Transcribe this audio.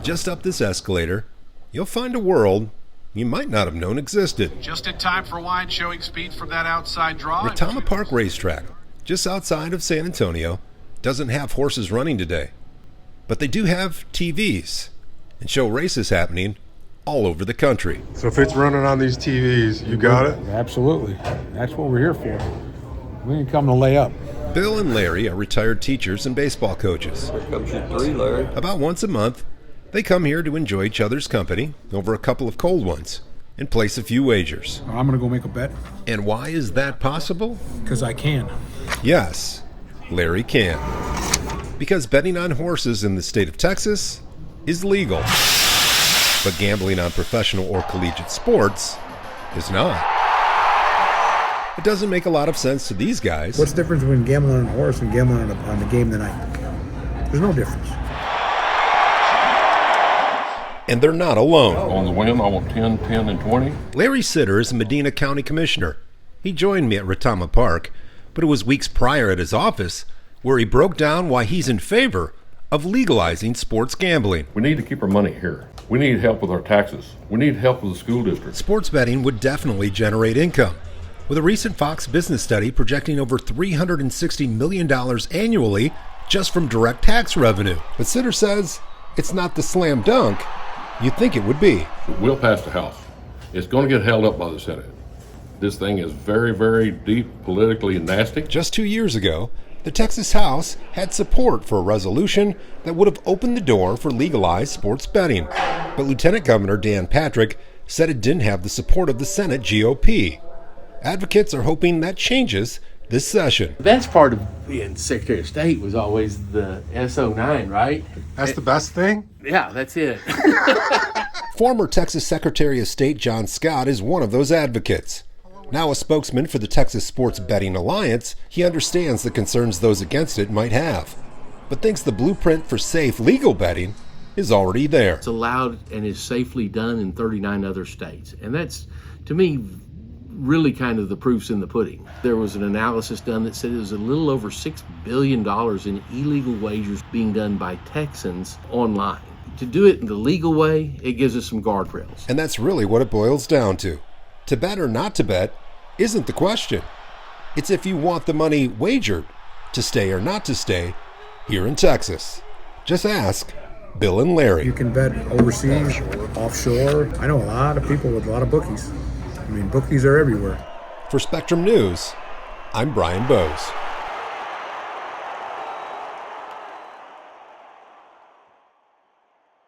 Just up this escalator, you'll find a world you might not have known existed. Just in time for wide, showing speed from that outside draw. Retama Park Racetrack, just outside of San Antonio, doesn't have horses running today. But they do have TVs and show races happening all over the country. So if it's running on these TVs, you got it? Absolutely. That's what we're here for. We didn't come to lay up. Bill and Larry are retired teachers and baseball coaches. Here comes your 3, Larry. About once a month, they come here to enjoy each other's company over a couple of cold ones and place a few wagers. I'm going to go make a bet. And why is that possible? Because I can. Yes, Larry can. Because betting on horses in the state of Texas is legal. But gambling on professional or collegiate sports is not. It doesn't make a lot of sense to these guys. What's the difference between gambling on a horse and gambling on the game tonight? There's no difference. And they're not alone. On the whim, I want 10, 10, and 20. Larry Sitter is Medina County Commissioner. He joined me at Retama Park, but it was weeks prior at his office where he broke down why he's in favor of legalizing sports gambling. We need to keep our money here. We need help with our taxes. We need help with the school district. Sports betting would definitely generate income, with a recent Fox Business study projecting over $360 million annually just from direct tax revenue. But Sitter says it's not the slam dunk you'd think it would be. We'll pass the House. It's going to get held up by the Senate. This thing is very, very deep, politically nasty. Just 2 years ago, the Texas House had support for a resolution that would have opened the door for legalized sports betting. But Lieutenant Governor Dan Patrick said it didn't have the support of the Senate GOP. Advocates are hoping that changes this session. The best part of being Secretary of State was always the SO9, right? That's the best thing? Yeah, that's it. Former Texas Secretary of State John Scott is one of those advocates. Now a spokesman for the Texas Sports Betting Alliance, he understands the concerns those against it might have, but thinks the blueprint for safe legal betting is already there. It's allowed and is safely done in 39 other states. And that's, to me, really kind of the proof's in the pudding. There was an analysis done that said it was a little over $6 billion in illegal wagers being done by Texans online. To do it in the legal way, it gives us some guardrails. And that's really what it boils down to. To bet or not to bet isn't the question. It's if you want the money wagered to stay or not to stay here in Texas. Just ask Bill and Larry. You can bet overseas, offshore. I know a lot of people with a lot of bookies. I mean, bookies are everywhere. For Spectrum News, I'm Brian Bose.